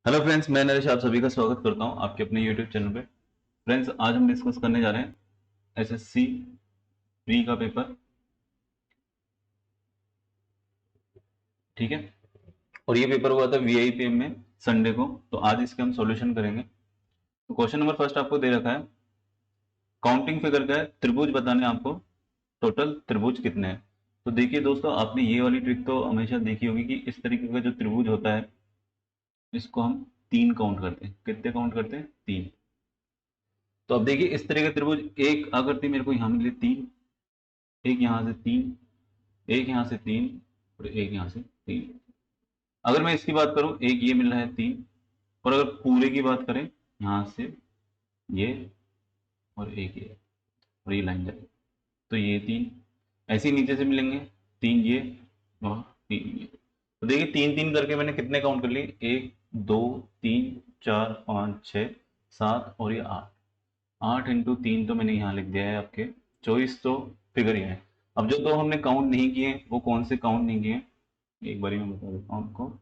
Hello friends, मैं नरेश आप सभी का स्वागत करता हूं आपके अपने यूट्यूब चैनल पे। फ्रेंड्स, आज हम डिस्कस करने जा रहे हैं एसएससी प्री का पेपर। ठीक है। और ये पेपर हुआ था वीआईपीएम में संडे को। तो आज इसके हम सॉल्यूशन करेंगे। तो क्वेश्चन नंबर फर्स्ट आपको दे रखा है, काउंटिंग फिगर का है, त्रिभुज बताने हैं आपको, टोटल त्रिभुज कितने हैं। तो देखिए दोस्तों, आपने ये वाली ट्रिक तो हमेशा देखी होगी कि इस तरीके का जो त्रिभुज होता है इसको हम तीन काउंट करते हैं। कितने काउंट करते हैं? तीन। तो अब देखिए, इस तरह का त्रिभुज एक आकृति मेरे को यहाँ मिली तीन, एक यहाँ से तीन, एक यहाँ से तीन और एक यहाँ से तीन। अगर मैं इसकी बात करूं, एक ये मिल रहा है तीन। और अगर पूरे की बात करें, यहाँ से ये और एक ये, और ये लाइन जाए तो ये तीन। ऐसे ही नीचे से मिलेंगे, तीन ये और तीन ये। तो देखिए, तीन तीन करके मैंने कितने काउंट कर लिए? एक, दो, तीन, चार, पाँच, छः, सात और ये आठ। आठ इंटू तीन तो मैंने यहाँ लिख दिया है आपके 24। तो फिगर ये है। अब जो दो हमने काउंट नहीं किए वो कौन से काउंट नहीं किए, एक बारी मैं बता देता हूँ आपको।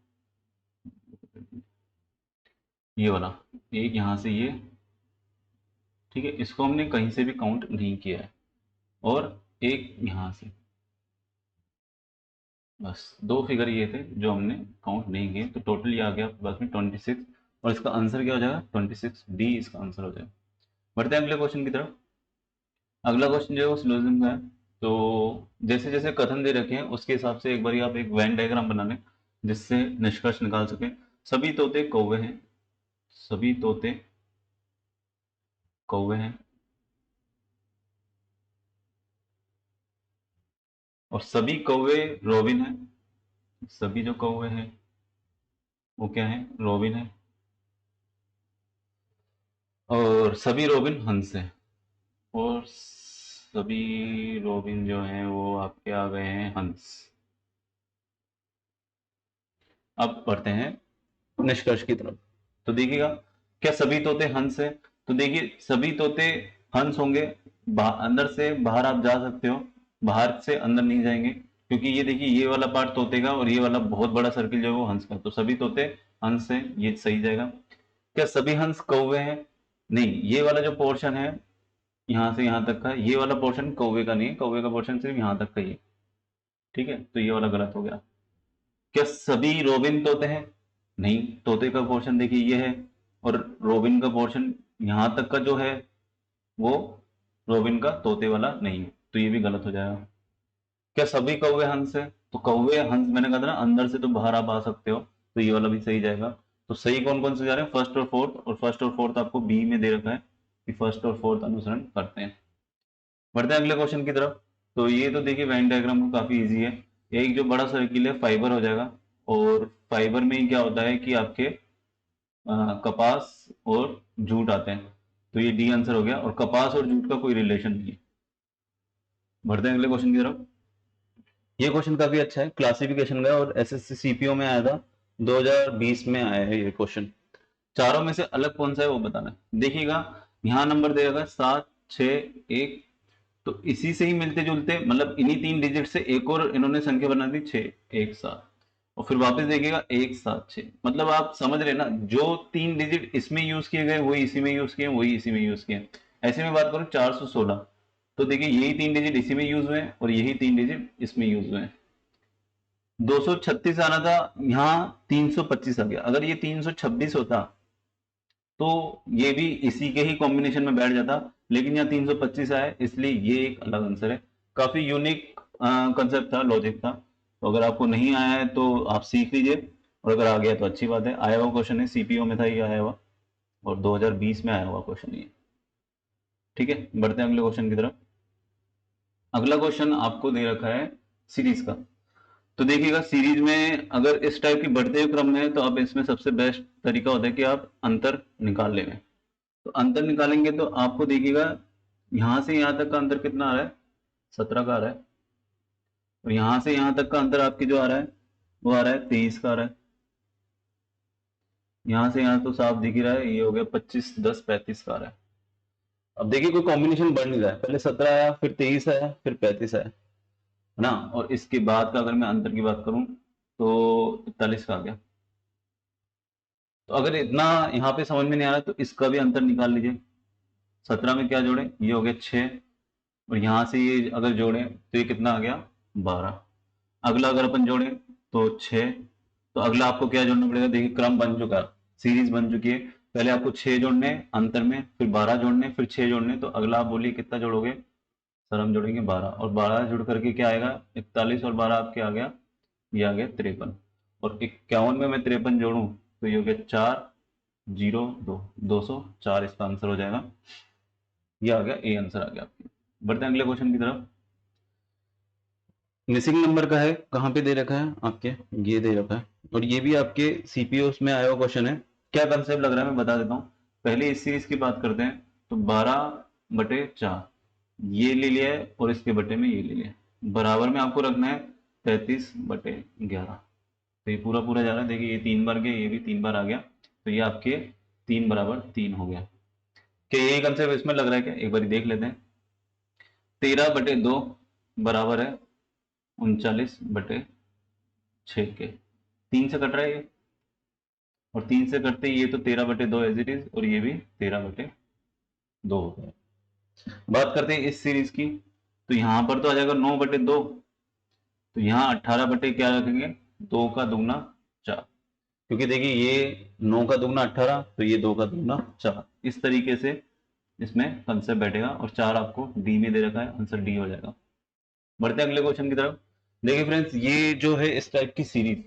ये वाला, एक यहाँ से ये, ठीक है, इसको हमने कहीं से भी काउंट नहीं किया है। और एक यहाँ से, बस दो फिगर ये थे जो हमने काउंट नहीं किए। तो टोटल ये आ गया आपके पास में 26। और इसका आंसर क्या हो जाएगा? 26 डी इसका आंसर हो जाएगा। बढ़ते हैं अगले क्वेश्चन की तरफ। अगला क्वेश्चन जो है वो सॉल्यूशन का है। तो जैसे जैसे कथन दे रखे हैं उसके हिसाब से एक बार आप एक वेन डायग्राम बना लें जिससे निष्कर्ष निकाल सके। सभी तोते कौवे हैं, सभी तोते कौवे हैं, और सभी कौवे रॉबिन है। सभी जो कौवे हैं वो क्या है? रॉबिन है। और सभी रॉबिन हंस है। और सभी रॉबिन जो हैं वो आपके आ गए हैं हंस। अब बढ़ते हैं निष्कर्ष की तरफ। तो देखिएगा, क्या सभी तोते हंस है? तो देखिए, सभी तोते हंस होंगे। अंदर से बाहर आप जा सकते हो, बाहर से अंदर नहीं जाएंगे, क्योंकि ये देखिए, ये वाला पार्ट तोते का और ये वाला बहुत बड़ा सर्किल जो है वो हंस का। तो सभी तोते हंस है, ये सही जाएगा। क्या सभी हंस कौवे हैं? नहीं, ये वाला जो पोर्शन है यहाँ से यहाँ तक का, ये वाला पोर्शन कौवे का नहीं है। कौवे का पोर्शन सिर्फ यहाँ तक का ही है। ठीक है, तो ये वाला गलत हो गया। क्या सभी रोबिन तोते हैं? नहीं, तोते का पोर्शन देखिए ये है, और रोबिन का पोर्शन यहां तक का जो है वो रोबिन का तोते वाला नहीं है। तो ये भी गलत हो जाएगा। क्या सभी कौवे हंस है? तो कौवे हंस मैंने कहा था ना, अंदर से तो बाहर आप आ सकते हो। तो ये वाला भी सही जाएगा। तो सही कौन कौन से जा रहे हैं? फर्स्ट और फोर्थ। और फर्स्ट और फोर्थ आपको बी में दे रखा है कि फर्स्ट और फोर्थ अनुसरण करते हैं। बढ़ते हैं अगले क्वेश्चन की तरफ। तो ये तो देखिए वेन डायग्राम को काफी इजी है। एक जो बड़ा सर्किल है फाइबर हो जाएगा। और फाइबर में ही क्या होता है कि आपके कपास और जूट आते हैं। तो ये डी आंसर हो गया। और कपास और जूट का कोई रिलेशन नहीं है। बढ़ते हैं अगले क्वेश्चन की तरफ। ये क्वेश्चन काफी अच्छा है, क्लासिफिकेशन का है और एसएससी सीपीओ में आया था। 2020 में आया है ये क्वेश्चन। चारों में से अलग कौन सा है वो बताना है। देखिएगा, यहाँ नंबर दे रखा है 7, 6, 1। तो इसी से ही मिलते जुलते, मतलब इन्हीं तीन डिजिट से एक और इन्होंने संख्या बना दी 6, 1, 7। और फिर वापस देखिएगा 1, 7, 6। मतलब आप समझ रहे ना, जो तीन डिजिट इसमें यूज किए गए वही इसी में यूज किए, वही इसी में यूज किए। ऐसे में बात करूं 416, तो देखिए यही तीन डिजिट इसी में यूज हुए हैं और यही तीन डिजिट इसमें यूज हुए हैं। 236 आना था, यहाँ 325 आ गया। अगर ये 326 होता तो ये भी इसी के ही कॉम्बिनेशन में बैठ जाता, लेकिन यहाँ 325 आया है, इसलिए ये एक अलग आंसर है। काफी यूनिक कंसेप्ट था, लॉजिक था। तो अगर आपको नहीं आया है तो आप सीख लीजिए, और अगर आ गया तो अच्छी बात है। आया हुआ क्वेश्चन है, सीपीओ में था ये आया हुआ, और 2020 में आया हुआ क्वेश्चन ये। ठीक है, बढ़ते हैं अगले क्वेश्चन की तरफ। अगला क्वेश्चन आपको दे रखा है सीरीज का। तो देखिएगा, सीरीज में अगर इस टाइप की बढ़ते हुए क्रम में है तो आप इसमें सबसे बेस्ट तरीका होता है कि आप अंतर निकाल लेंगे। तो अंतर निकालेंगे तो आपको देखिएगा, यहां से यहां तक का अंतर कितना आ रहा है? 17 का आ रहा है। और यहां से यहां तक का अंतर आपकी जो आ रहा है वो आ रहा है 23 का आ रहा है। यहां से यहां तो साफ दिख ही रहा है, ये हो गया 25, 10, 35 का आ रहा है। अब देखिए, कोई कॉम्बिनेशन बढ़ नहीं रहा है। पहले 17 आया, फिर 23 आया, फिर 35 आया, है ना। और इसके बाद का अगर मैं अंतर की बात करूं तो 41 का आ गया। तो अगर इतना यहाँ पे समझ में नहीं आ रहा तो इसका भी अंतर निकाल लीजिए। 17 में क्या जोड़े, ये हो गया 6, और यहाँ से ये अगर जोड़े तो ये कितना आ गया 12। अगला अगर अपन जोड़े तो 6। तो अगला आपको क्या जोड़ना पड़ेगा, देखिए क्रम बन चुका, सीरीज बन चुकी है। पहले आपको 6 जोड़ने अंतर में, फिर 12 जोड़ने, फिर 6 जोड़ने। तो अगला आप बोलिए कितना जोड़ोगे, सर हम जोड़ेंगे 12, और 12 जुड़ करके क्या आएगा 41, और 12 आपके आ गया, ये आ गया 53। और 51 में मैं 53 जोड़ूं तो ये हो गया 402, 204 इसका आंसर हो जाएगा। ये आ गया, ए आंसर आ गया आपके। बढ़ते हैं अगले क्वेश्चन की तरफ। मिसिंग नंबर का है, कहाँ पे दे रखा है आपके, ये दे रखा है, और ये भी आपके सीपीओ में आया हुआ क्वेश्चन है। क्या कंसेप्ट लग रहा है मैं बता देता हूँ। पहले इस सीरीज की बात करते हैं। तो 12/4 ये ले लिया है, और इसके बटे में ये ले लिया है। बराबर में आपको रखना है 33/11। तो ये पूरा पूरा जा रहा है, देखिए ये 3 बार गया, ये भी 3 बार आ गया। तो ये आपके 3 = 3 हो गया। क्या यही कंसेप्ट इसमें लग रहा है क्या, एक बार देख लेते हैं। 13/2 बराबर है 39/6 के। 3 से कट रहा है ये, और 3 से कटते ही ये तो 13/2 एज इट इज, और ये भी 13/2 हो गया। बात करते हैं इस सीरीज की। तो यहां पर तो आ जाएगा 9/2। तो यहाँ 18 बटे क्या रखेंगे, 2 का दुगना 4, क्योंकि देखिए ये 9 का दुगना 18, तो ये 2 का दुगना 4। इस तरीके से इसमें कंसेप्ट बैठेगा, और 4 आपको डी में दे रखा है, आंसर डी हो जाएगा। बढ़ते हैं अगले क्वेश्चन की तरफ। देखिए फ्रेंड्स, ये जो है इस टाइप की सीरीज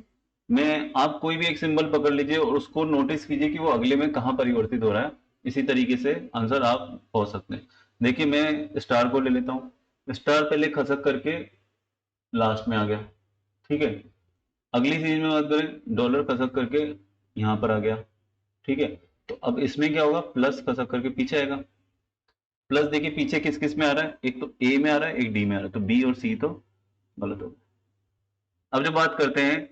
में आप कोई भी एक सिंबल पकड़ लीजिए और उसको नोटिस कीजिए कि वो अगले में कहां परिवर्तित हो रहा है। इसी तरीके से आंसर आप पहुंच सकते हैं। देखिए मैं स्टार को ले लेता हूं। स्टार पहले खसक करके लास्ट में आ गया, ठीक है। अगली सीरीज में बात करें, डॉलर खसक करके यहां पर आ गया, ठीक है। तो अब इसमें क्या होगा, प्लस खसक करके पीछे आएगा। प्लस देखिए पीछे किस किस में आ रहा है, एक तो ए में आ रहा है, एक डी में आ रहा है, तो बी और सी तो गलत हो गया। अब जब बात करते हैं,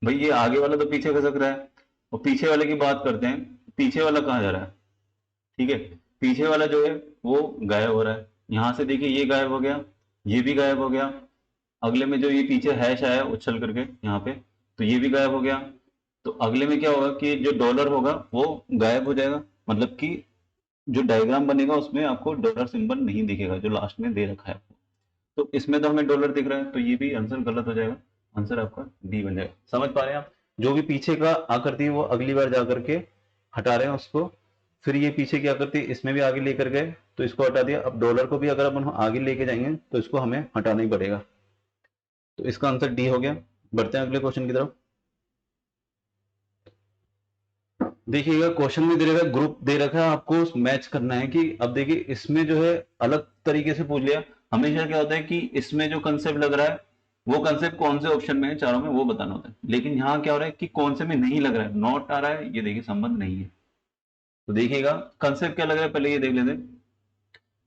भाई ये आगे वाला तो पीछे खसक रहा है, और पीछे वाले की बात करते हैं, पीछे वाला कहाँ जा रहा है, ठीक है। पीछे वाला जो है वो गायब हो रहा है। यहां से देखिए ये गायब हो गया, ये भी गायब हो गया। अगले में जो ये पीछे हैश आया उछल करके यहाँ पे, तो ये भी गायब हो गया। तो अगले में क्या होगा कि जो डॉलर होगा वो गायब हो जाएगा, मतलब कि जो डायग्राम बनेगा उसमें आपको डॉलर सिंबल नहीं दिखेगा जो लास्ट में दे रखा है आपको। तो इसमें तो हमें डॉलर दिख रहा है, तो ये भी आंसर गलत हो जाएगा। आंसर आपका डी बन जाएगा। समझ पा रहे हैं आप, जो भी पीछे का आकृति है वो अगली बार जा करके हटा रहे हैं उसको। फिर ये पीछे की आकृति इसमें भी आगे लेकर गए तो इसको हटा दिया। अब डॉलर को भी अगर अपन आगे लेके जाएंगे तो इसको हमें हटाना ही पड़ेगा। तो इसका आंसर डी हो गया। बढ़ते हैं अगले क्वेश्चन की तरफ। देखिएगा क्वेश्चन में दे रखा है, ग्रुप दे रखा है, आपको मैच करना है कि अब देखिए इसमें जो है अलग तरीके से पूछ लिया। हमेशा क्या होता है कि इसमें जो कंसेप्ट लग रहा है वो कंसेप्ट कौन से ऑप्शन में है चारों में वो बताना होता है, लेकिन यहाँ क्या हो रहा है कि कौन से में नहीं लग रहा है, नॉट आ रहा है, ये देखिए संबंध नहीं है। तो देखिएगा कंसेप्ट क्या लग रहा है, पहले ये देख लेते हैं।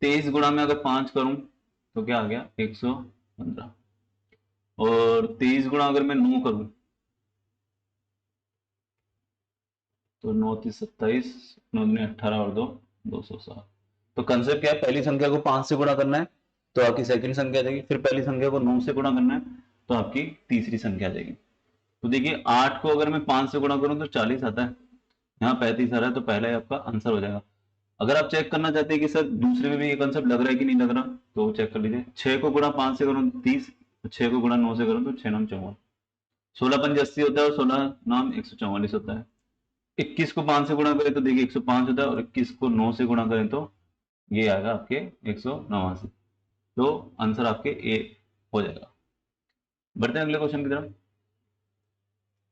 23 गुणा में अगर 5 करूं तो क्या आ गया 115, और 23 गुणा अगर मैं 9 करूं तो 9 3 27, 9 दूनी 18 और 2 207। तो कंसेप्ट क्या है, पहली संख्या को 5 से गुणा करना है तो आपकी सेकंड संख्या आ जाएगी, फिर पहली संख्या को 9 से गुणा करना है तो आपकी तीसरी संख्या आ जाएगी। तो देखिए 8 को अगर मैं 5 से गुणा करूं तो 40 आता है, यहाँ 35 आ रहा है, तो पहला ही आपका आंसर हो जाएगा। अगर आप चेक करना चाहते हैं कि सर दूसरे में भी ये कंसेप्ट लग रहा है कि नहीं लग रहा, तो चेक कर लीजिए। 6 को गुणा 5 से करूं 30, 6 को गुणा 9 से करूं तो 6 9 54, 16 5 80 होता है, और 16 नाम 144 होता है। 21 को 5 से गुणा करें तो देखिए 105 होता है, और 21 को 9 से गुणा करें तो ये आएगा आपके 189। तो आंसर आपके ए हो जाएगा। बढ़ते हैं अगले क्वेश्चन की तरफ।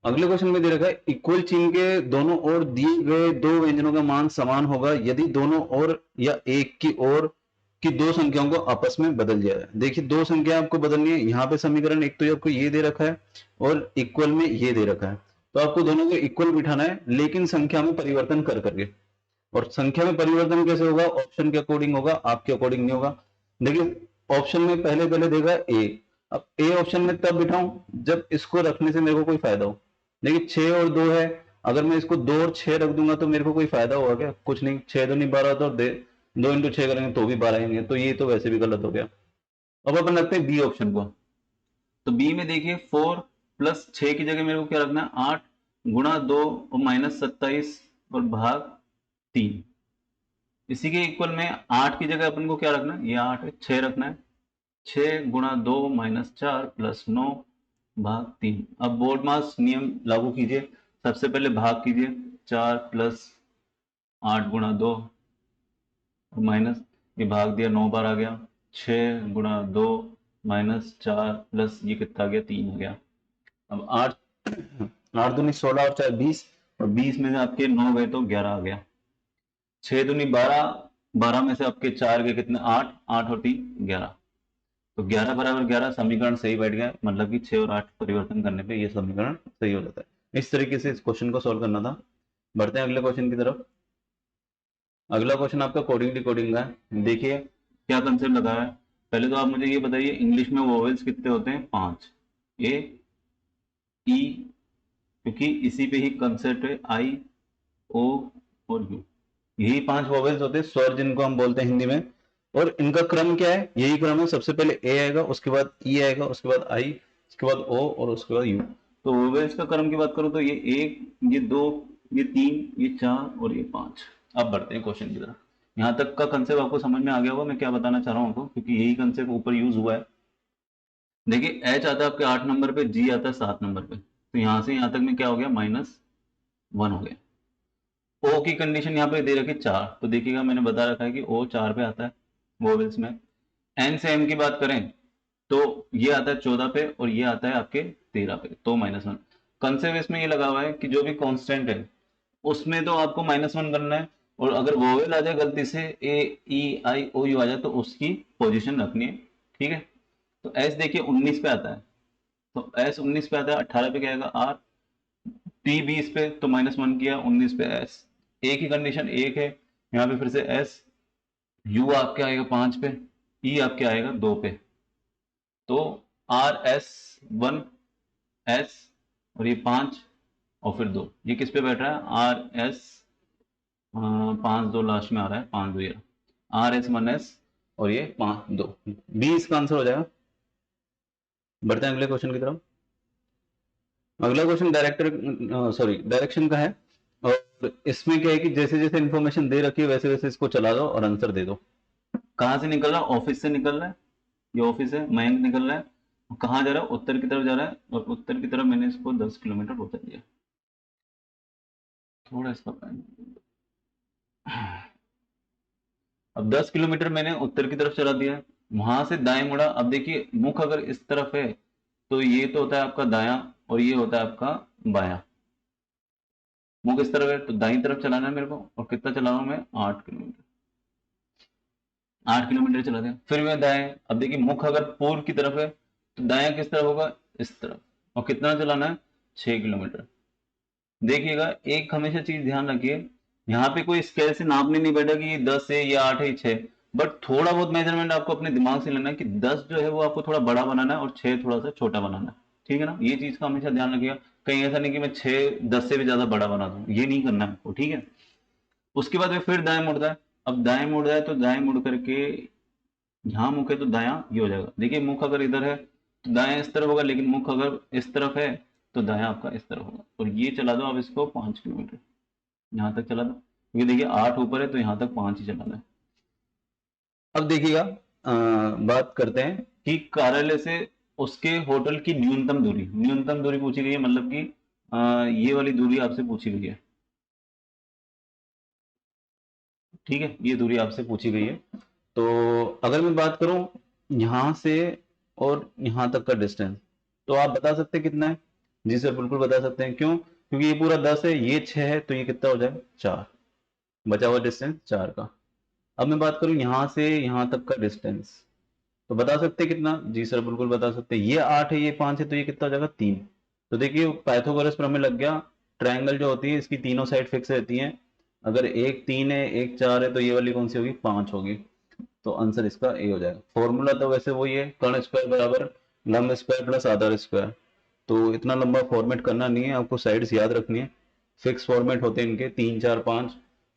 अगले क्वेश्चन में दे रखा है, इक्वल चिन्ह के दोनों ओर दिए गए दो व्यंजनों का मान समान होगा यदि दोनों ओर या एक की ओर की दो संख्याओं को आपस में बदल दिया जाए। देखिए दो संख्या आपको बदलनी है। यहाँ पे समीकरण एक तो आपको ये दे रखा है और इक्वल में ये दे रखा है, तो आपको दोनों को इक्वल बिठाना है, लेकिन संख्या में परिवर्तन कर करके। और संख्या में परिवर्तन कैसे होगा, ऑप्शन के अकॉर्डिंग होगा, आपके अकॉर्डिंग नहीं होगा। देखिए ऑप्शन में पहले पहले देगा ए, अब ए ऑप्शन में तब बिठाऊं जब इसको रखने से मेरे को कोई फायदा हो। देखिए 6 और 2 है, अगर मैं इसको 2 और 6 रख दूंगा तो मेरे को कोई फायदा होगा क्या, कुछ नहीं। 6 2 नहीं 12 होता, और 2 इंटू 6 करेंगे तो भी 12 आएंगे, तो ये तो वैसे भी गलत हो गया। अब अपन रखते हैं बी ऑप्शन को। तो बी में देखिए 4 प्लस 6 की जगह मेरे को क्या रखना है 8, गुणा 2 और माइनस 27 और भाग 3। इसी के इक्वल में 8 की जगह अपन को क्या रखना है, ये 8 है, 6 रखना है। 6 गुणा 2 माइनस 4 प्लस 9 भाग 3। अब बोर्ड मास नियम लागू कीजिए। सबसे पहले भाग कीजिए, 4 प्लस 8 गुणा 2 और माइनस, ये भाग दिया, 9 बार आ गया। 6 गुणा 2 माइनस 4 प्लस ये कितना आ गया, 3 आ गया। अब 8 8 दूनी 16 और 4 20, और 20 में से आपके 9 गए तो 11 आ गया। 6 दूनी 12, 12 में से आपके 4 गए कितने, 8, 8 और 3 11। तो 11 बराबर 11 समीकरण सही बैठ गया, मतलब कि 6 और 8 परिवर्तन करने पे ये समीकरण सही हो जाता है। इस तरीके से इस क्वेश्चन को सॉल्व करना था। बढ़ते हैं अगले क्वेश्चन की तरफ। अगला क्वेश्चन आपका कोडिंग डिकोडिंग का है। देखिए क्या कंसेप्ट लगा है। पहले तो आप मुझे ये बताइए, इंग्लिश में वोवेल्स कितने होते हैं, 5। ए, ई, क्योंकि इसी पे ही कंसेप्ट है, आई, ओ और यू, यही 5 वोवेल्स होते हैं, स्वर जिनको हम बोलते हैं हिंदी में। और इनका क्रम क्या है, यही क्रम है, सबसे पहले ए आएगा, उसके बाद ई आएगा, उसके बाद आई, उसके बाद ओ और उसके बाद यू। तो वोवेल्स का क्रम की बात करूं तो ये 1, ये 2, ये 3, ये 4 और ये 5। अब बढ़ते हैं क्वेश्चन की तरफ। यहाँ तक का कंसेप्ट आपको समझ में आ गया होगा मैं क्या बताना चाह रहा हूँ आपको, क्योंकि यही कंसेप्ट ऊपर यूज हुआ है। देखिए एच आता है आपके 8 नंबर पे, जी आता है 7 नंबर पे, तो यहाँ से यहाँ तक में क्या हो गया, -1 हो गया। ओ की कंडीशन यहाँ पे दे रखी 4, तो देखिएगा मैंने बता रखा है कि ओ 4 पे आता है वोवेल्स में। एन से एम की बात करें तो ये आता है 14 पे और ये आता है आपके 13 पे, तो -1। कंसेप्ट इसमें ये लगा हुआ है कि जो भी कांस्टेंट है उसमें तो आपको -1 करना है, और अगर वोवेल आ जाए गलती से, ए, ई, आई, ओ, यू आ जाए तो उसकी पोजीशन रखनी है। ठीक है, तो एस देखिए 19 पे आता है, तो एस 19 पे आता है, 18 पे क्या आएगा, आर। टी 20 पे तो -1 किया, 19 पे एस। ए की कंडीशन 1 है, यहाँ पे फिर से एस। यू आपके आएगा 5 पे, ई आपके आएगा 2 पे, तो आर एस 1 एस, और ये 5 और फिर 2, ये किस पे बैठ रहा है, आर एस 5 2 लास्ट में आ रहा है, 5 2 ये आर एस 1 एस, और ये 5 2, 20 का आंसर हो जाएगा। बढ़ते हैं अगले क्वेश्चन की तरफ। अगला क्वेश्चन डायरेक्शन का है, और इसमें क्या है कि जैसे जैसे इंफॉर्मेशन दे रखी है वैसे वैसे इसको चला दो और आंसर दे दो। कहाँ से निकल रहा है, ऑफिस से निकल रहा है, ये ऑफिस है, मयंक निकल रहा है, कहाँ जा रहा है, उत्तर की तरफ जा रहा है, और उत्तर की तरफ मैंने इसको 10 किलोमीटर उतर दिया, थोड़ा इसका अब 10 किलोमीटर मैंने उत्तर की तरफ चला दिया, वहां से दाएं मुड़ा। अब देखिए मुख अगर इस तरफ है तो ये तो होता है आपका दायां, और ये होता है आपका बायां। मुख इस तरफ है तो दाई तरफ चलाना है मेरे को, और कितना चला रहा हूं मैं, 8 किलोमीटर। 8 किलोमीटर चला दिया, फिर मैं दाएं। अब देखिए मुख अगर पूर्व की तरफ है तो दायां किस तरफ होगा, इस तरफ, और कितना चलाना है, 6 किलोमीटर। देखिएगा एक हमेशा चीज ध्यान रखिए, यहाँ पे कोई स्केल से नापने नहीं बैठा कि ये 10 है या 8 है या 6, बट थोड़ा बहुत मेजरमेंट आपको अपने दिमाग से लेना है कि 10 जो है वो आपको थोड़ा बड़ा बनाना है और 6 थोड़ा सा छोटा बनाना है। ठीक है ना, ये चीज का हमेशा ध्यान रखिएगा। कहीं ऐसा नहीं कि मैं 6 10 से भी ज्यादा बड़ा बना दूं, ये नहीं करना है आपको। ठीक है, उसके बाद में फिर दाएं मुड़ता है। अब दाएं मुड़ रहा है तो दाएं मुड़ करके यहाँ मुख है तो दायां ये हो जाएगा। देखिए मुख अगर इधर है तो दायां इस तरफ होगा, लेकिन मुख अगर इस तरफ है तो दायां आपका इस तरफ होगा। और ये चला दो आप इसको 5 किलोमीटर, यहाँ तक चला दो, क्योंकि देखिए 8 ऊपर है तो यहाँ तक 5 ही चलाना है। अब देखिएगा बात करते हैं कि कार्यालय से उसके होटल की न्यूनतम दूरी, न्यूनतम दूरी पूछी गई है, मतलब कि ये वाली दूरी आपसे पूछी गई है। ठीक है, ये दूरी आपसे पूछी गई है। तो अगर मैं बात करूं यहां से और यहां तक का डिस्टेंस, तो आप बता सकते हैं कितना है। जी सर बिल्कुल बता सकते हैं, क्यों, क्योंकि ये पूरा 10 है, ये 6 है, तो ये कितना हो जाएगा, 4, बचा हुआ डिस्टेंस 4 का। अब मैं बात करूं यहां से यहां तक का डिस्टेंस, तो बता सकते हैं कितना, जी सर बिल्कुल बता सकते हैं, ये 8 है, ये 5 है, तो ये कितना हो जाएगा, 3। तो देखिए पाइथागोरस प्रमेय लग गया। ट्रायंगल जो होती है इसकी तीनों साइड फिक्स रहती हैं, अगर एक 3 है एक 4 है तो ये वाली कौन सी होगी, 5 होगी। तो आंसर इसका ए हो जाएगा। फॉर्मूला तो वैसे वही है, कर्ण स्क्वायर बराबर लंब स्क्वायर प्लस आधार स्क्वायर। तो इतना लंबा फॉर्मेट करना नहीं है, आपको साइड्स याद रखनी है। फिक्स फॉर्मेट होते हैं इनके 3 4 5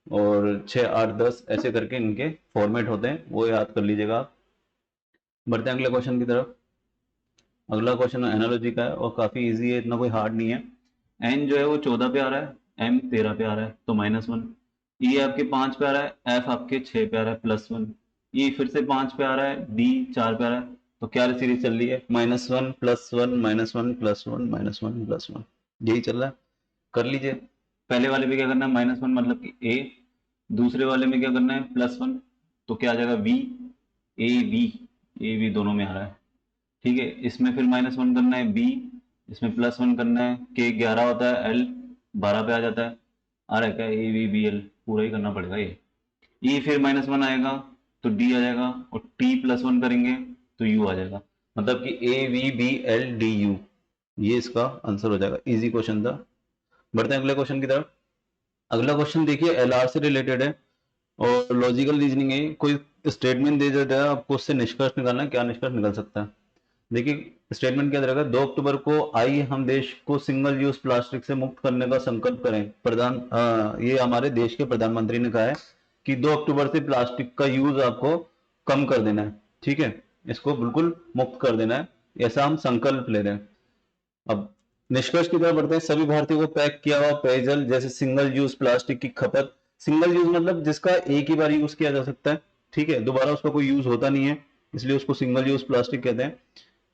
और 6 8 10 ऐसे करके इनके फॉर्मेट होते हैं, वो याद कर लीजिएगा आप। बढ़ते हैं अगले क्वेश्चन की तरफ। अगला क्वेश्चन एनालॉजी का है और काफी इजी है, इतना कोई हार्ड नहीं है। एन जो है वो 14 पे आ रहा है, एम 13 पे आ रहा है तो -1। ई आपके 5 पे आ रहा है, एफ आपके 6 पे आ रहा है +1। ई फिर से 5 पे आ रहा है, डी 4 पे आ रहा है। तो क्या सीरीज चल रही है, -1 +1 -1 +1 -1 +1, यही चल रहा है। कर लीजिए। पहले वाले में क्या करना है, -1 मतलब कि ए, दूसरे वाले में क्या करना है +1, तो क्या आ जाएगा V, A V, A V दोनों में आ रहा है। ठीक है, इसमें फिर -1 करना है बी, इसमें +1 करना है, के 11 होता है, एल 12 पे आ जाता है। आ रहा है क्या, ए वी बी एल पूरा ही करना पड़ेगा ये। ई फिर -1 आएगा तो डी आ जाएगा, और टी +1 करेंगे तो यू आ जाएगा। मतलब कि A V B L D U, ये इसका आंसर हो जाएगा। इजी क्वेश्चन था। बढ़ते हैं अगले क्वेश्चन की तरफ। अगला क्वेश्चन देखिए एल आर से रिलेटेड है और लॉजिकल रीजनिंग है। कोई स्टेटमेंट दे देता है, आपको उससे निष्कर्ष निकालना है, क्या निष्कर्ष निकल सकता है। देखिए स्टेटमेंट क्या रहेगा, 2 अक्टूबर को आइए हम देश को सिंगल यूज प्लास्टिक से मुक्त करने का संकल्प करें। ये हमारे देश के प्रधानमंत्री ने कहा है कि 2 अक्टूबर से प्लास्टिक का यूज आपको कम कर देना है। ठीक है, इसको बिल्कुल मुक्त कर देना है, ऐसा हम संकल्प ले रहे हैं। अब निष्कर्ष की तरफ बढ़ते हैं। सभी भारतीयों को पैक किया हुआ पेयजल जैसे सिंगल यूज प्लास्टिक की खपत, सिंगल यूज मतलब जिसका एक ही बार यूज किया जा सकता है, ठीक है, दोबारा उसका कोई यूज होता नहीं है, इसलिए उसको सिंगल यूज प्लास्टिक कहते हैं,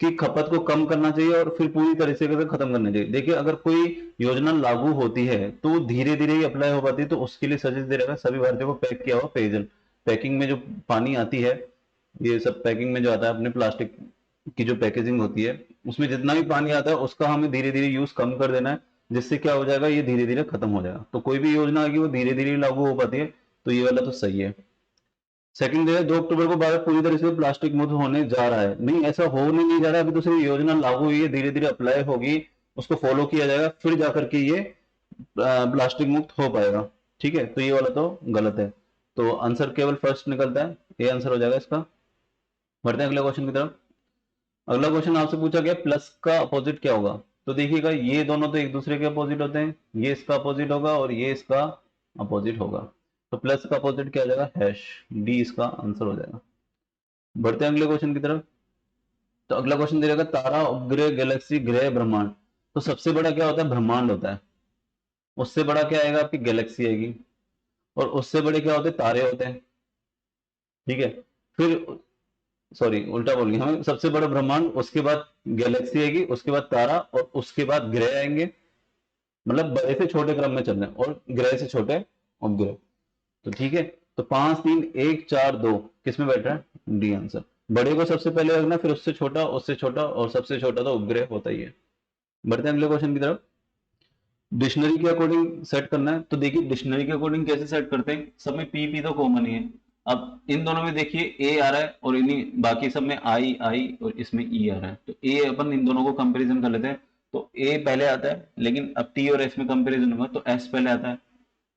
की खपत को कम करना चाहिए और फिर पूरी तरह से खत्म करना चाहिए। देखिए अगर कोई योजना लागू होती है तो वो धीरे धीरे ही अप्लाई हो पाती है, तो उसके लिए सजेस्ट दे रहेगा सभी भारतीयों को पैक किया हुआ पेयजल। पैकिंग में जो पानी आती है, ये सब पैकिंग में जो आता है अपने प्लास्टिक की जो पैकेजिंग होती है, उसमें जितना भी पानी आता है उसका हमें धीरे धीरे यूज कम कर देना है, जिससे क्या हो जाएगा, ये धीरे धीरे खत्म हो जाएगा। तो कोई भी योजना आएगी वो धीरे धीरे लागू हो पाती है, तो ये वाला तो सही है। सेकंड है 2 अक्टूबर को भारत पूरी तरह से प्लास्टिक मुक्त होने जा रहा है। नहीं, ऐसा होने नहीं जा रहा है, अभी तो सिर्फ योजना लागू हुई है, धीरे धीरे अप्लाई होगी, उसको फॉलो किया जाएगा, फिर जाकर के ये प्लास्टिक मुक्त हो पाएगा। ठीक है, तो ये वाला तो गलत है, तो आंसर केवल फर्स्ट निकलता है, ये आंसर हो जाएगा इसका। बढ़ते हैं अगले क्वेश्चन की तरफ। अगला क्वेश्चन आपसे पूछा गया प्लस का अपोजिट क्या होगा। तो देखिएगा ये दोनों तो एक दूसरे के अपोजिट होते हैं, ये इसका अपोजिट होगा और ये इसका अपोजिट होगा, तो प्लस का अपोजिट क्या हो जाएगा, हैश, डी इसका आंसर हो जाएगा। बढ़ते हैं अगले क्वेश्चन की तरफ। तो अगला क्वेश्चन दे रहेगा तारा, उपग्रह, गैलेक्सी, ग्रह, ब्रह्मांड। तो सबसे बड़ा क्या होता है, ब्रह्मांड होता है। उससे बड़ा क्या आएगा, आपकी गैलेक्सी आएगी, और उससे बड़े क्या होते हैं, तारे होते हैं। ठीक है, फिर सॉरी उल्टा बोल गया हमें, सबसे बड़ा ब्रह्मांड, उसके बाद गैलेक्सी आएगी, उसके बाद तारा, और उसके बाद ग्रह आएंगे। मतलब बड़े से छोटे क्रम में चल रहे हैं, और ग्रह से छोटे उपग्रह। तो ठीक है, तो 5 3 1 4 2 किस में बैठ रहा है, डी आंसर। बड़े को सबसे पहले रखना, फिर उससे छोटा और सबसे छोटा तो उपग्रह होता ही है। बढ़ते हैं अगले क्वेश्चन की तरफ। डिक्शनरी के अकॉर्डिंग सेट करना है। तो देखिए डिक्शनरी के अकॉर्डिंग कैसे सेट करते हैं, सब में पी तो कॉमन ही है। अब इन दोनों में देखिए ए आ रहा है, और इन्हीं बाकी सब में आई आई और इसमें ई आ रहा है, तो ए अपन इन दोनों को कंपैरिजन कर लेते हैं। तो ए पहले आता है, लेकिन अब टी और एस में कंपैरिजन होगा तो एस पहले आता है।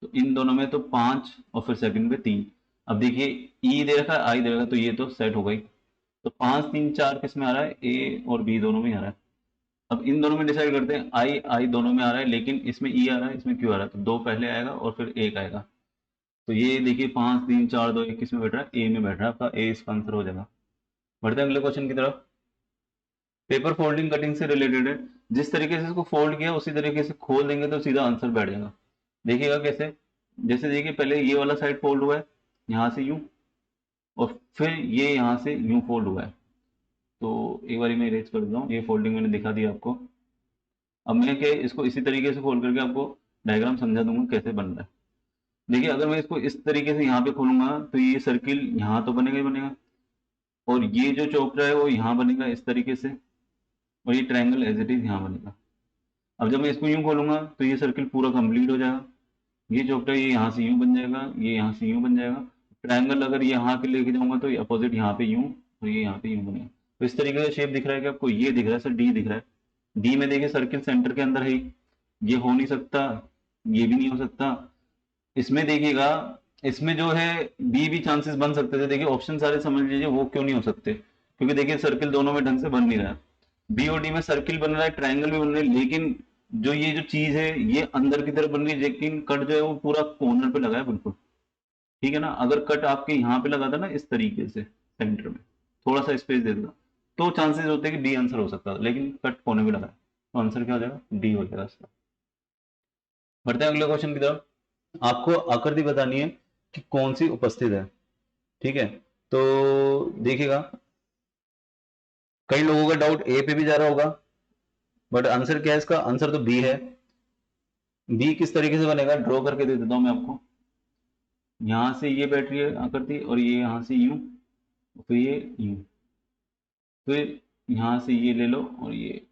तो इन दोनों में तो 5 और फिर सेकंड में 3। अब देखिए ई दे रखा है, आई दे रखा है, तो ये तो सेट हो गई। तो 5 3 4 किस में आ रहा है, ए और बी दोनों में आ रहा है। अब इन दोनों में डिसाइड करते हैं, आई आई दोनों में आ रहा है, लेकिन इसमें ई आ रहा है, इसमें क्यू आ रहा है, तो दो पहले आएगा और फिर एक आएगा। तो ये देखिए 5 3 4 2 1 किस में बैठ रहा है, ए में बैठ रहा है, आपका ए इसका आंसर हो जाएगा। बढ़ते हैं अगले क्वेश्चन की तरफ। पेपर फोल्डिंग कटिंग से रिलेटेड है। जिस तरीके से इसको फोल्ड किया उसी तरीके से खोल देंगे तो सीधा आंसर बैठ जाएगा। देखिएगा कैसे, जैसे देखिए पहले ये वाला साइड फोल्ड हुआ है, यहाँ से यूं, और फिर ये यहाँ से यूं फोल्ड हुआ है। तो एक बार मैं इरेज कर देता हूँ, ये फोल्डिंग मैंने दिखा दी आपको। अब मैं क्या इसको इसी तरीके से खोल करके आपको डायग्राम समझा दूंगा कैसे बन रहा है। देखिए अगर मैं इसको इस तरीके से यहाँ पे खोलूंगा तो ये सर्किल यहाँ तो बनेगा ही बनेगा, और ये जो चौकड़ा है वो यहाँ बनेगा इस तरीके से, और ये ट्रायंगल एज इट इज यहाँ बनेगा। अब जब मैं इसको यूं खोलूंगा तो ये सर्किल पूरा कंप्लीट हो जाएगा। ये चौकड़ा ये यहाँ से यूं बन जाएगा, ये यहाँ से यूं बन जाएगा। ट्रायंगल अगर यहाँ के लेके जाऊंगा तो ये अपोजिट यहाँ पे यूं, और ये यहाँ पे यूं बनेगा। तो इस तरीके का शेप दिख रहा है कि आपको, ये दिख रहा है सर, डी दिख रहा है। डी में देखिए सर्किल सेंटर के अंदर है ही, ये हो नहीं सकता, ये भी नहीं हो सकता। इसमें देखिएगा, इसमें जो है बी भी चांसेस बन सकते थे। देखिए ऑप्शन सारे समझ लीजिए, वो क्यों नहीं हो सकते, क्योंकि देखिए सर्किल दोनों में ढंग से बन नहीं रहा है। बी और डी में सर्किल बन रहा है, ट्रायंगल भी बन रहा है, लेकिन जो ये जो चीज है ये अंदर की तरफ बन रही है, लेकिन कट जो है वो पूरा कॉर्नर पे लगा है बिल्कुल। ठीक है ना, अगर कट आपके यहाँ पे लगा था ना इस तरीके से सेंटर में, थोड़ा सा स्पेस दे देगा, तो चांसेस होते हैं कि डी आंसर हो सकता था, लेकिन कट कोने में लगा है, तो आंसर क्या हो जाएगा, डी हो जाएगा इसका। बढ़ते हैं अगले क्वेश्चन की तरफ। आपको आकृति बतानी है कि कौन सी उपस्थित है, ठीक है। तो देखिएगा, कई लोगों का डाउट ए पे भी जा रहा होगा, बट आंसर क्या है इसका? आंसर तो बी है। बी किस तरीके से बनेगा, ड्रॉ करके दे देता हूं मैं आपको। यहां से ये बैठ रही है आकृति, और ये यहां से यूं, फिर ये यूं, फिर यहां से ये ले लो और ये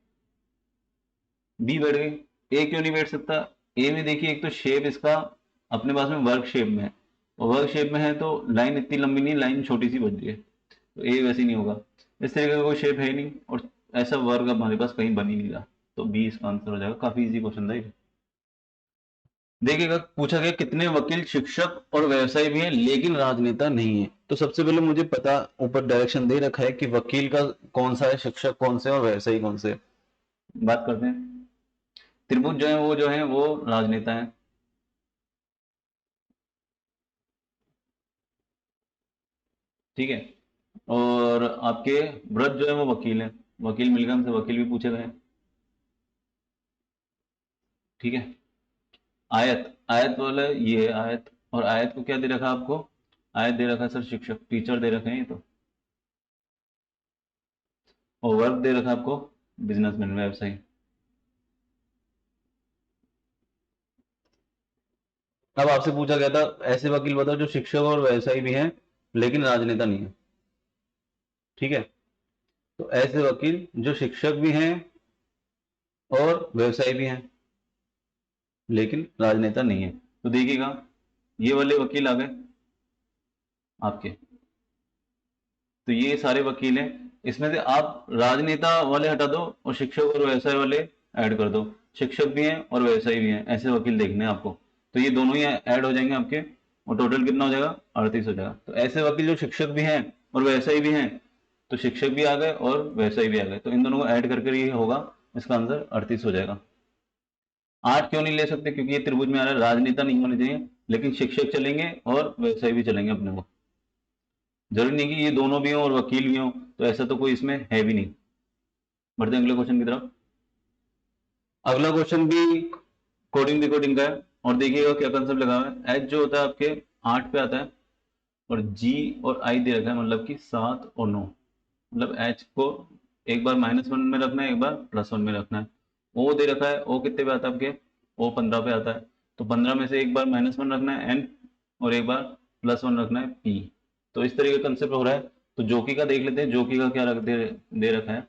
बी बैठ गई। ए क्यों नहीं बैठ सकता? ए में देखिए, एक तो शेप इसका अपने पास में वर्ग शेप में है, और वर्ग शेप में है तो लाइन इतनी लंबी नहीं, लाइन छोटी सी बन रही है, तो ए वैसे ही नहीं होगा। इस तरीके का कोई शेप है ही नहीं, और ऐसा वर्ग हमारे पास कहीं बन ही नहीं रहा, तो बी इसका आंसर हो जाएगा। काफी इजी क्वेश्चन था ये। देखिएगा, पूछा गया कितने वकील शिक्षक और व्यवसायी भी हैं लेकिन राजनेता नहीं है। तो सबसे पहले मुझे पता, ऊपर डायरेक्शन दे रखा है कि वकील का कौन सा है, शिक्षक कौन से और व्यवसायी कौन से। बात करते हैं। त्रिभुज जो है वो राजनेता है, ठीक है। और आपके व्रत जो है वो वकील है, वकील मिल गए, हमसे वकील भी पूछे गए, ठीक है। आयत, आयत वाला ये है आयत, और आयत को क्या दे रखा है आपको? आयत दे रखा है सर शिक्षक, टीचर दे रखे हैं ये तो। और वर्क दे रखा है आपको बिजनेसमैन, व्यवसायी। अब आपसे पूछा गया था ऐसे वकील बताओ जो शिक्षक और व्यवसायी भी हैं लेकिन राजनेता नहीं है, ठीक है। तो ऐसे वकील जो शिक्षक भी हैं और व्यवसायी भी हैं लेकिन राजनेता नहीं है, तो देखिएगा, ये वाले वकील आ गए आपके, तो ये सारे वकील हैं। इसमें से आप राजनेता वाले हटा दो और शिक्षक और व्यवसाय वाले ऐड कर दो। शिक्षक भी हैं और व्यवसायी भी हैं, ऐसे वकील देखने हैं आपको, तो ये दोनों ही ऐड हो जाएंगे आपके, और टोटल कितना हो जाएगा? 38 हो जाएगा। तो ऐसे वकील जो शिक्षक भी हैं और व्यवसायी भी हैं, तो शिक्षक भी आ गए और व्यवसायी भी आ गए, तो इन दोनों को ऐड करके ये होगा, इसका आंसर 38 हो जाएगा। 8 क्यों नहीं ले सकते? क्योंकि ये त्रिभुज में आ रहा है, राजनेता नहीं होने चाहिए, लेकिन शिक्षक चलेंगे और व्यवसायी भी चलेंगे अपने को। जरूरी नहीं कि ये दोनों भी हों और वकील भी हों, तो ऐसा तो कोई इसमें है भी नहीं। बढ़ते हैं अगले क्वेश्चन की तरफ। अगला क्वेश्चन भी कोडिंग डिकोडिंग का है, और देखिएगा क्या कंसेप्ट लगा हुआ है। एच जो होता है आपके 8 पे आता है, और जी और आई दे रखा है, मतलब कि 7 और 9। मतलब एच को एक बार -1 में रखना है, एक बार +1 में रखना है। ओ दे रखा है, ओ कितने पे आता है आपके? ओ 15 पे आता है, तो 15 में से एक बार -1 रखना है एन, और एक बार +1 रखना है पी। तो इस तरीके का कंसेप्ट हो रहा है। तो जोकी का देख लेते हैं, जोकी का क्या दे रखा है।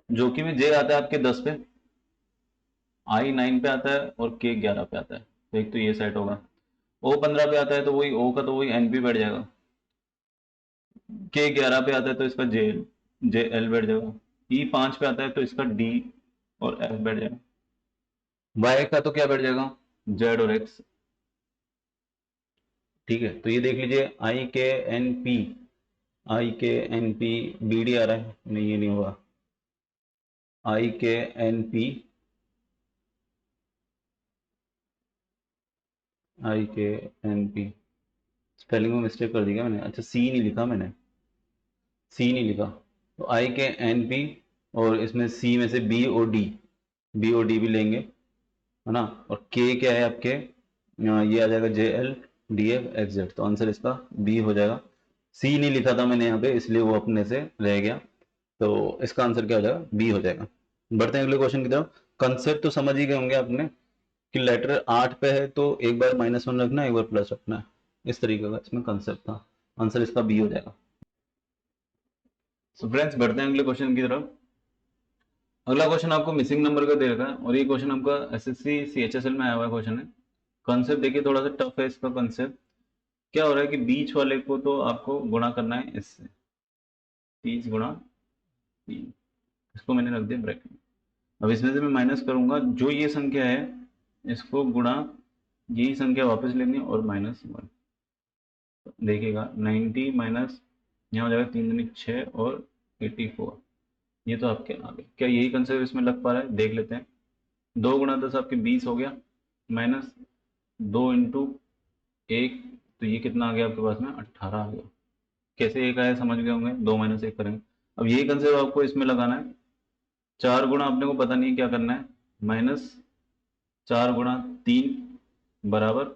जोकी में जे आता है आपके 10 पे, आई 9 पे आता है, और के 11 पे आता है, तो एक तो ये सेट होगा। ओ 15 पे आता है, तो वही ओ का तो वही एन पी बैठ जाएगा। के 11 पे आता है तो इसका जे एल बैठ जाएगा। ई 5 पे आता है तो इसका डी और एफ बैठ जाएगा। वाई का तो क्या बैठ जाएगा? जेड और एक्स, ठीक है। तो ये देख लीजिए, आई के एन पी, आई के एन पी, बी डी आ रहा है, नहीं ये नहीं होगा। आई के एन पी, आई के एन पी, स्पेलिंग में मिस्टेक कर दी क्या मैंने? अच्छा, सी नहीं लिखा मैंने, सी नहीं लिखा। तो आई के एन पी, और इसमें सी में से बी और डी, बी और डी भी लेंगे, है ना। और के क्या है आपके? ये आ जाएगा J L D F x Z, तो आंसर इसका बी हो जाएगा। सी नहीं लिखा था मैंने यहाँ पे, इसलिए वो अपने से रह गया, तो इसका आंसर क्या हो जाएगा? बी हो जाएगा। बढ़ते हैं अगले क्वेश्चन की तरफ। कंसेप्ट तो समझ ही गए होंगे आपने कि लेटर 8 पे है तो एक बार -1 रखना है, एक बार प्लस रखना है, इस तरीके का इसमें कंसेप्ट था। आंसर इसका बी हो जाएगा। सो फ्रेंड्स, बढ़ते हैं अगले क्वेश्चन की तरफ। अगला क्वेश्चन आपको मिसिंग नंबर का दे रखा है, और ये क्वेश्चन आपका एसएससी सीएचएसएल में आया हुआ क्वेश्चन है। कंसेप्ट देखिए, थोड़ा सा टफ है इसका कंसेप्ट। क्या हो रहा है कि बीच वाले को तो आपको गुणा करना है इससे, 30 गुणा 3, इसको मैंने रख दिया ब्रैकेट में। अब इसमें से मैं माइनस करूंगा, जो ये संख्या है इसको गुणा यही संख्या वापस लेनी है, और -1। देखिएगा 90 माइनस, यहाँ हो जाएगा 3 दूनी 6 और 84, ये तो आपके आ गए। क्या यही कंसेप्ट इसमें लग पा रहा है? देख लेते हैं। 2 गुणा 10 आपके 20 हो गया, माइनस 2 इंटू 1, तो ये कितना आ गया आपके पास में? 18 आ गया। कैसे एक आया समझ गए होंगे, 2 - 1 करेंगे। अब यही कंसेप्ट आपको इसमें लगाना है। 4 गुणा अपने को पता नहीं क्या करना है, -4 गुणा 3 बराबर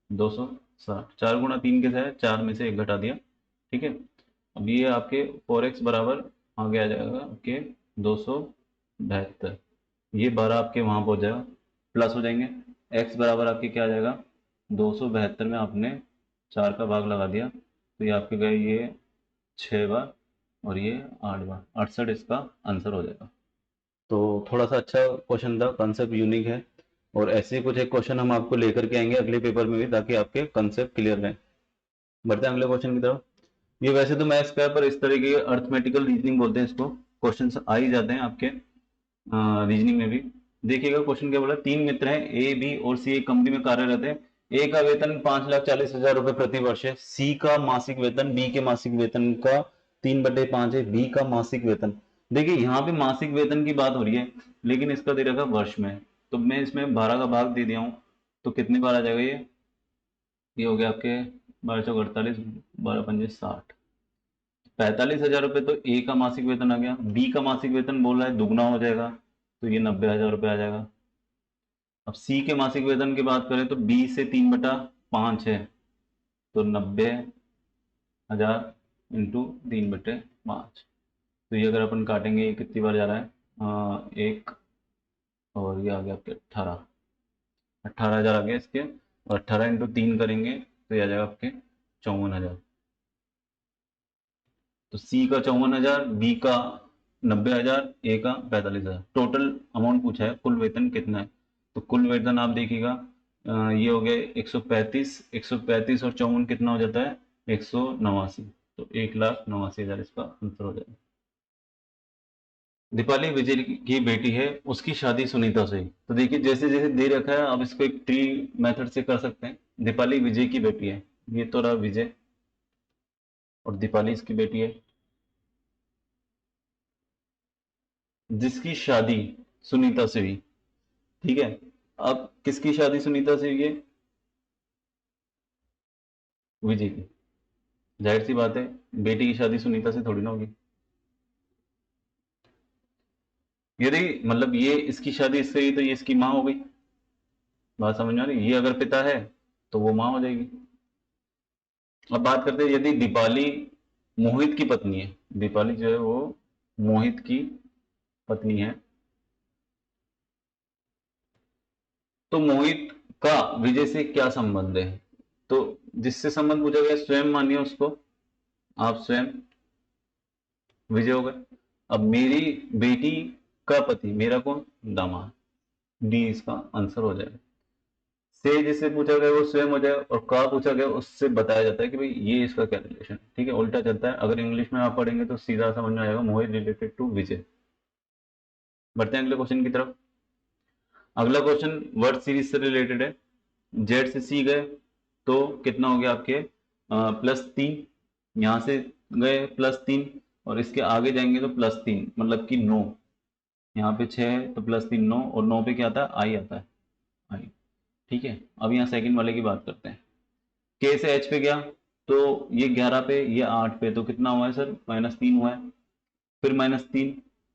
260। 4 गुणा 3 कैसे है, 4 में से 1 घटा दिया, ठीक है। अब ये आपके 4x बराबर आगे आ जाएगा आपके 272, ये 12 आपके वहाँ पहुँच जाएगा, प्लस हो जाएंगे। x बराबर आपके क्या आ जाएगा, 272 में आपने 4 का भाग लगा दिया, तो ये आपके गए ये 6 बार और ये 8 बार, 68 इसका आंसर हो जाएगा। तो थोड़ा सा अच्छा क्वेश्चन था, कंसेप्ट यूनिक है, और ऐसे कुछ एक क्वेश्चन हम आपको लेकर के आएंगे अगले पेपर में भी, ताकि आपके कंसेप्ट क्लियर रहें। बढ़ते हैं अगले क्वेश्चन की तरफ। ये वैसे तो मैथ्स का है, पर इस तरीके के अर्थमेटिकल रीजनिंग बोलते हैं इसको, क्वेश्चन आ ही जाते हैं आपके रीजनिंग में भी। देखिएगा क्वेश्चन क्या बोला, 3 मित्र हैं, ए बी और सी एक कंपनी में कार्यरत है। ए का वेतन 5,40,000 रुपए प्रति वर्ष है, सी का मासिक वेतन बी के मासिक वेतन का 3/5 है, बी का मासिक वेतन। देखिए यहाँ पे मासिक वेतन की बात हो रही है, लेकिन इसका दे रखा वर्ष में, तो मैं इसमें 12 का भाग दे दिया हूँ, तो कितनी बार आ जाएगा ये हो गया आपके 12 चौक 48, 12 पंजे 60, 45,000 रुपये तो ए का मासिक वेतन आ गया। बी का मासिक वेतन बोल रहा है दुगना हो जाएगा, तो ये 90,000 रुपये आ जाएगा। अब सी के मासिक वेतन की बात करें तो बी से 3/5 है, तो 90,000 इंटू 3/5, तो ये अगर अपन काटेंगे ये कितनी बार जा रहा है, एक, और ये आ गया आपके 18,000 आ गया इसके, और 18 इंटू 3 करेंगे तो ये आ जाएगा आपके 54,000। तो सी का 54,000, बी का 90,000, ए का 45,000, टोटल अमाउंट पूछा है, कुल वेतन कितना है। तो कुल वेतन आप देखिएगा, ये हो गया 135, 135 और 54 कितना हो जाता है, 189, तो 1,89,000 इसका आंसर हो जाएगा। दीपाली विजय की बेटी है, उसकी शादी सुनीता से। तो देखिए जैसे जैसे दे रखा है, आप इसको एक ट्री मेथड से कर सकते हैं। दीपाली विजय की बेटी है, ये तो रहा विजय, और दीपाली इसकी बेटी है, जिसकी शादी सुनीता से हुई, ठीक है। अब किसकी शादी सुनीता से हुई है, विजय की। जाहिर सी बात है बेटी की शादी सुनीता से थोड़ी ना होगी, यदि मतलब ये इसकी शादी इससे हुई तो ये इसकी माँ हो गई। बात समझ में आ रही, ये अगर पिता है तो वो माँ हो जाएगी। अब बात करते हैं यदि दीपाली मोहित की पत्नी है, दीपाली जो है वो मोहित की पत्नी है, तो मोहित का विजय से क्या संबंध है। तो जिससे संबंध पूछा गया स्वयं मानिए उसको, आप स्वयं विजय हो गए। अब मेरी बेटी का पति, मेरा कौन, दामाद, डी इसका आंसर हो जाएगा। से जिससे पूछा गया वो स्वयं हो जाए, और का पूछा गया उससे बताया जाता है कि भाई ये इसका क्या रिलेशन, ठीक है, उल्टा चलता है। अगर इंग्लिश में आप पढ़ेंगे तो सीधा समझ में आएगा, मोहित रिलेटेड टू विजय। बढ़ते हैं अगले क्वेश्चन की तरफ। अगला क्वेश्चन वर्ड सीरीज से रिलेटेड है। जेड से सी गए तो कितना हो गया आपके +3, यहां से गए +3, और इसके आगे जाएंगे तो +3, मतलब कि 9, यहाँ पे 6 है तो +3 9, और 9 पे क्या आता है, आई आता है, आई, ठीक है। अब यहाँ सेकंड वाले की बात करते हैं। के से एच पे गया तो ये 11 पे, ये 8 पे, तो कितना हुआ है सर, -3 हुआ है, फिर -3,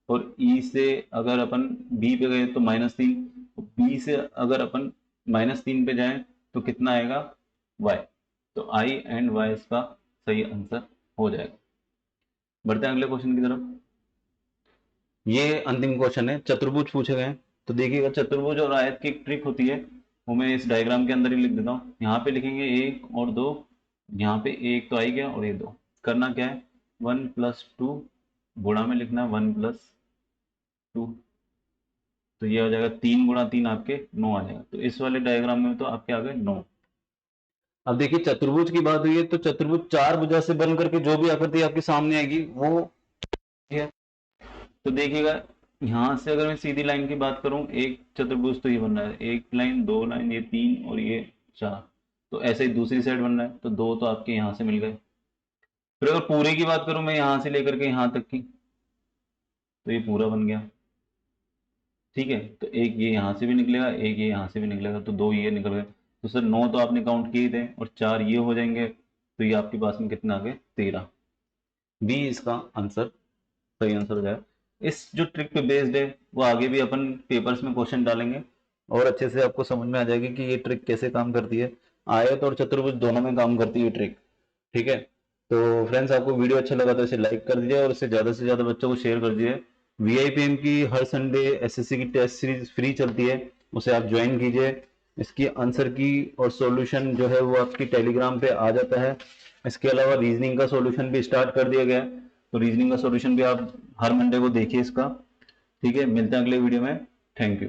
और ई से अगर अपन बी पे गए तो -3, बी से अगर अपन -3 पे जाएं तो कितना आएगा, वाई, तो आई एंड वाई इसका सही आंसर हो जाएगा। बढ़ते हैं अगले क्वेश्चन की तरफ। ये अंतिम क्वेश्चन है, चतुर्भुज पूछे गए हैं। तो देखिएगा चतुर्भुज और आयत की एक ट्रिक होती है, वो मैं इस डायग्राम के अंदर ही लिख देता हूँ। यहाँ पे लिखेंगे 1 और 2, यहाँ पे 1 तो आ ही गया, और ये 2, करना क्या है, 1+2 गुणा में लिखना है 1+2, तो ये हो जाएगा 3 गुणा 3 आपके 9 आ जाएगा। तो इस वाले डायग्राम में तो आपके आ गए 9। अब देखिए चतुर्भुज की बात हुई है, तो चतुर्भुज 4 भुजा से बन करके जो भी आकृति आपके सामने आएगी वो है। तो देखिएगा यहाँ से अगर मैं सीधी लाइन की बात करूं, एक चतुर्भुज तो ये बन रहा है, एक लाइन, 2 लाइन, ये 3 और ये 4, तो ऐसे ही दूसरी साइड बन रहा है, तो 2 तो आपके यहाँ से मिल गए। फिर अगर पूरे की बात करूं मैं, यहाँ से लेकर के यहाँ तक की, तो ये पूरा बन गया, ठीक है। तो एक ये यहाँ से भी निकलेगा, एक ये यहाँ से भी निकलेगा, तो 2 ये निकल गए। तो सर 9 तो आपने काउंट किए थे, और 4 ये हो जाएंगे, तो ये आपके पास में कितना आ गए, 13। बी इसका आंसर सही आंसर हो जाएगा। इस जो ट्रिक पे बेस्ड है वो आगे भी अपन पेपर्स में क्वेश्चन डालेंगे और अच्छे से आपको समझ में आ जाएगी कि ये ट्रिक कैसे काम करती है। आयत और चतुर्भुज दोनों में काम करती है ट्रिक। ठीक है, तो फ्रेंड्स आपको वीडियो अच्छा लगा तो इसे लाइक कर दीजिए और इसे ज़्यादा से ज़्यादा बच्चों को शेयर कर दीजिए। वीआईपीएम की हर संडे एसएससी की टेस्ट सीरीज फ्री चलती है, उसे आप ज्वाइन कीजिए। इसकी आंसर की और सॉल्यूशन जो है वो आपकी टेलीग्राम पे आ जाता है। इसके अलावा रीजनिंग का सॉल्यूशन भी स्टार्ट कर दिया गया है, तो रीजनिंग का सॉल्यूशन भी आप हर मंडे को देखिए इसका। ठीक है, मिलते हैं अगले वीडियो में। Thank you.